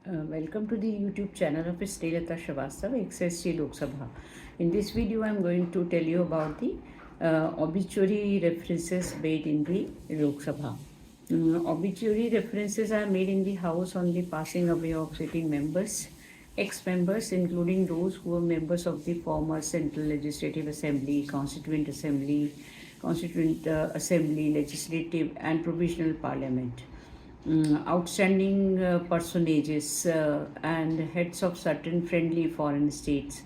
Welcome to the YouTube channel of Srilata Shrivastava, XSC Lok Sabha. In this video, I am going to tell you about the obituary references made in the Lok Sabha. Obituary references are made in the House on the passing away of sitting members, ex-members, including those who were members of the former Central Legislative Assembly, Constituent Assembly, Legislative and Provisional Parliament. Outstanding personages and heads of certain friendly foreign states.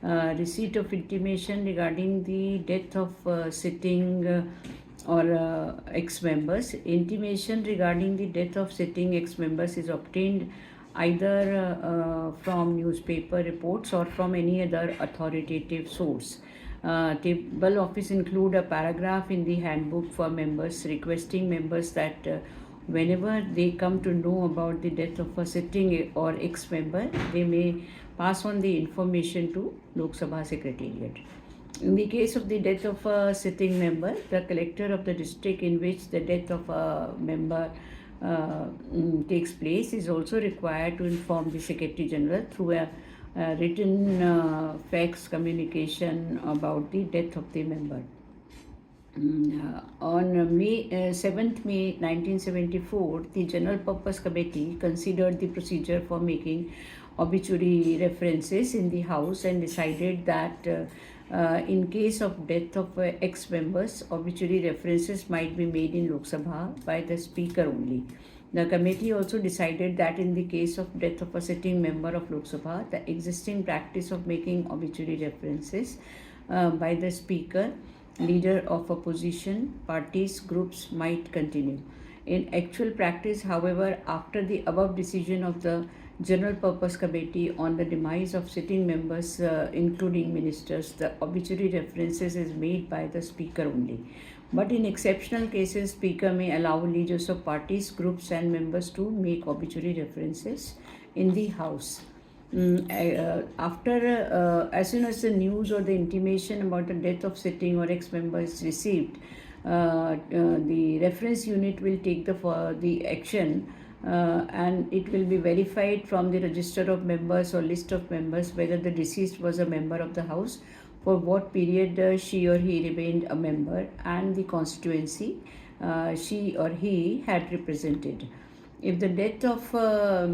Receipt of intimation regarding the death of sitting or ex-members. Intimation regarding the death of sitting ex-members is obtained either from newspaper reports or from any other authoritative source. Table office include a paragraph in the handbook for members requesting members that whenever they come to know about the death of a sitting or ex-member, they may pass on the information to Lok Sabha Secretariat. In the case of the death of a sitting member, the collector of the district in which the death of a member takes place is also required to inform the Secretary General through a written fax communication about the death of the member. On 7th May 1974, the General Purpose Committee considered the procedure for making obituary references in the House and decided that in case of death of ex-members, obituary references might be made in Lok Sabha by the Speaker only. The committee also decided that in the case of death of a sitting member of Lok Sabha, the existing practice of making obituary references by the Speaker, leader of opposition parties, groups might continue. In actual practice, however, after the above decision of the General Purpose Committee on the demise of sitting members, including ministers, the obituary references is made by the Speaker only. But in exceptional cases, Speaker may allow leaders of parties, groups and members to make obituary references in the House. As soon as the news or the intimation about the death of sitting or ex-member is received, the reference unit will take the action and it will be verified from the register of members or list of members whether the deceased was a member of the House, for what period she or he remained a member, and the constituency she or he had represented. If the death of a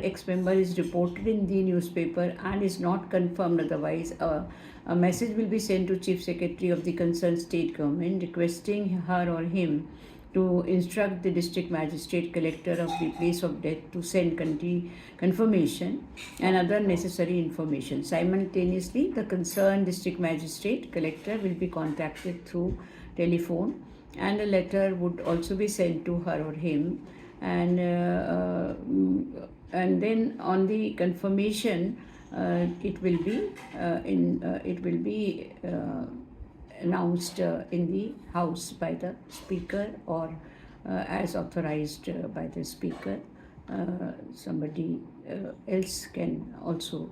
ex-member is reported in the newspaper and is not confirmed otherwise, a message will be sent to Chief Secretary of the concerned state government requesting her or him to instruct the district magistrate collector of the place of death to send confirmation and other necessary information. Simultaneously, the concerned district magistrate collector will be contacted through telephone, and a letter would also be sent to her or him, and then on the confirmation it will be announced in the House by the Speaker, or as authorized by the Speaker. Somebody else can also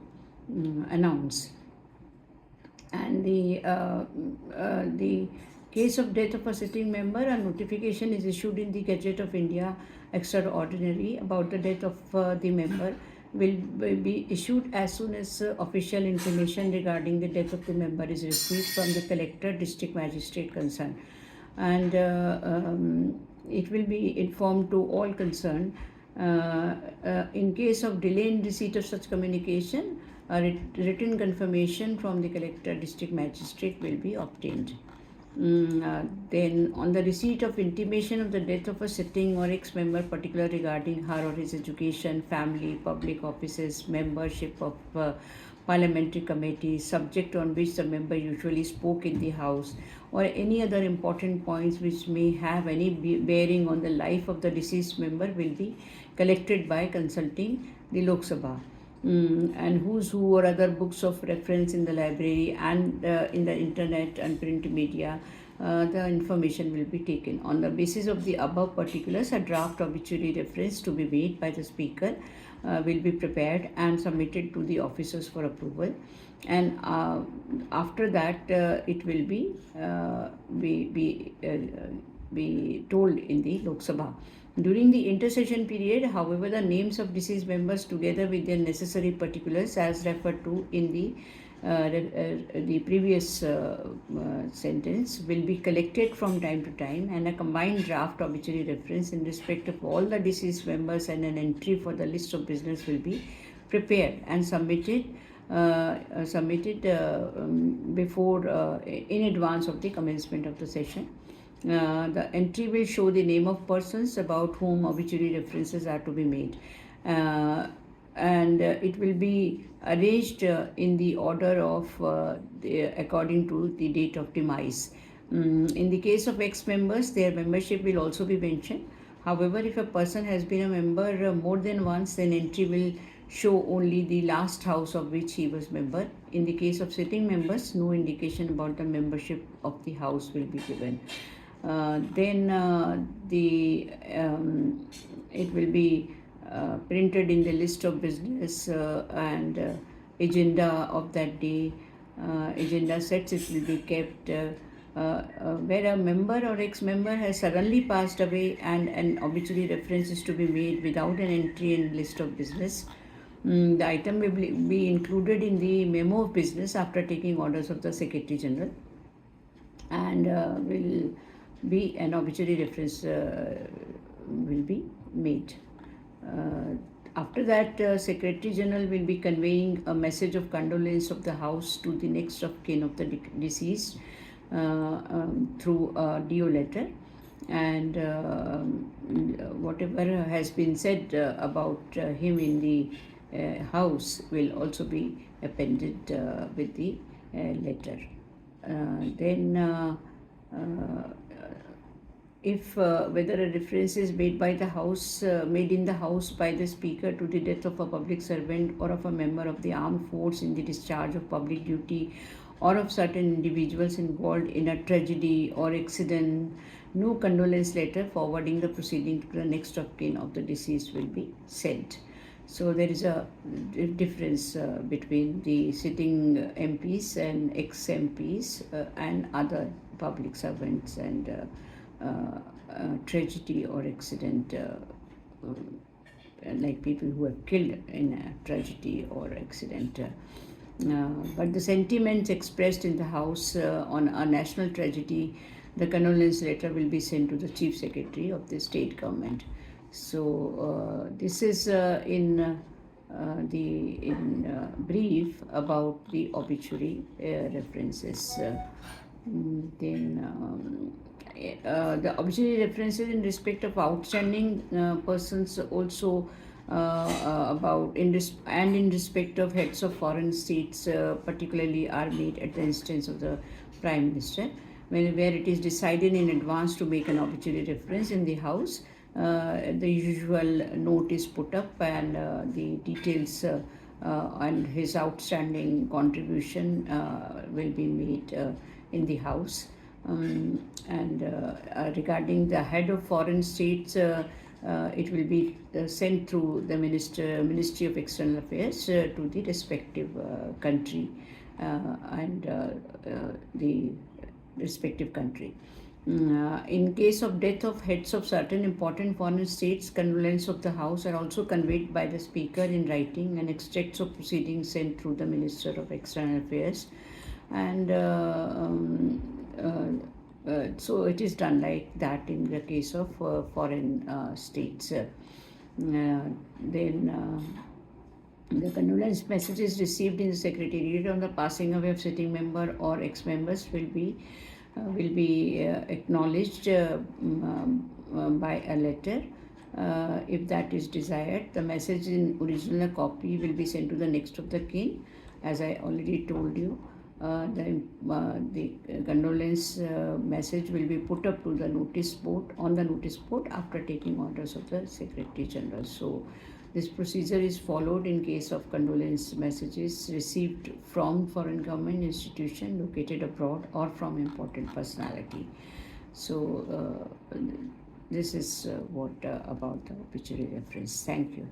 announce. And the case of death of a sitting member, a notification is issued in the Gazette of India Extraordinary about the death of the member will be issued as soon as official information regarding the death of the member is received from the collector, district magistrate concerned, and it will be informed to all concerned. In case of delay in receipt of such communication, a written confirmation from the collector, district magistrate will be obtained. Then on the receipt of intimation of the death of a sitting or ex-member, particular regarding her or his education, family, public offices, membership of parliamentary committees, subject on which the member usually spoke in the House, or any other important points which may have any bearing on the life of the deceased member, will be collected by consulting the Lok Sabha. And who's who or other books of reference in the library and in the internet and print media, the information will be taken. On the basis of the above particulars, a draft obituary reference to be made by the Speaker will be prepared and submitted to the officers for approval, and after that it will be told in the Lok Sabha. During the intercession period, however, the names of deceased members together with their necessary particulars as referred to in the previous sentence will be collected from time to time, and a combined draft obituary reference in respect of all the deceased members and an entry for the list of business will be prepared and submitted before in advance of the commencement of the session. The entry will show the name of persons about whom obituary references are to be made, and it will be arranged in the order of according to the date of demise. In the case of ex-members, their membership will also be mentioned. However, if a person has been a member more than once, then entry will show only the last house of which he was member. In the case of sitting members, no indication about the membership of the house will be given. Then it will be printed in the list of business and agenda of that day. Agenda sets, it will be kept where a member or ex-member has suddenly passed away and an obituary reference is to be made without an entry in list of business. The item will be included in the memo of business after taking orders of the Secretary General, and will be an obituary reference will be made. After that, Secretary General will be conveying a message of condolence of the House to the next of kin of the deceased through a DO letter, and whatever has been said about him in the House will also be appended with the letter. Then if whether a reference is made by the House, made in the House by the Speaker to the death of a public servant or of a member of the armed force in the discharge of public duty, or of certain individuals involved in a tragedy or accident, no condolence letter forwarding the proceeding to the next of kin of the deceased will be sent. So there is a difference between the sitting MPs and ex-MPs and other public servants and tragedy or accident, like people who have killed in a tragedy or accident. But the sentiments expressed in the House on a national tragedy, the condolence letter will be sent to the Chief Secretary of the state government. So this is in brief about the obituary references. Then the obituary references in respect of outstanding persons also about in respect of heads of foreign states particularly are made at the instance of the Prime Minister, where it is decided in advance to make an obituary reference in the House. The usual note is put up, and the details and his outstanding contribution will be made in the House. And regarding the head of foreign states, it will be sent through the Ministry of External Affairs to the respective country and the respective country. In case of death of heads of certain important foreign states, condolence of the House are also conveyed by the Speaker in writing, and extracts of proceedings sent through the Minister of External Affairs. And so it is done like that in the case of foreign states. Then the condolence messages received in the Secretariat on the passing away of sitting member or ex-members will be acknowledged by a letter. If that is desired, the message in original copy will be sent to the next of the kin. As I already told you, the condolence message will be put up to the notice board after taking orders of the Secretary General. So this procedure is followed in case of condolence messages received from foreign government institution located abroad or from important personality. So this is what about the obituary reference. Thank you.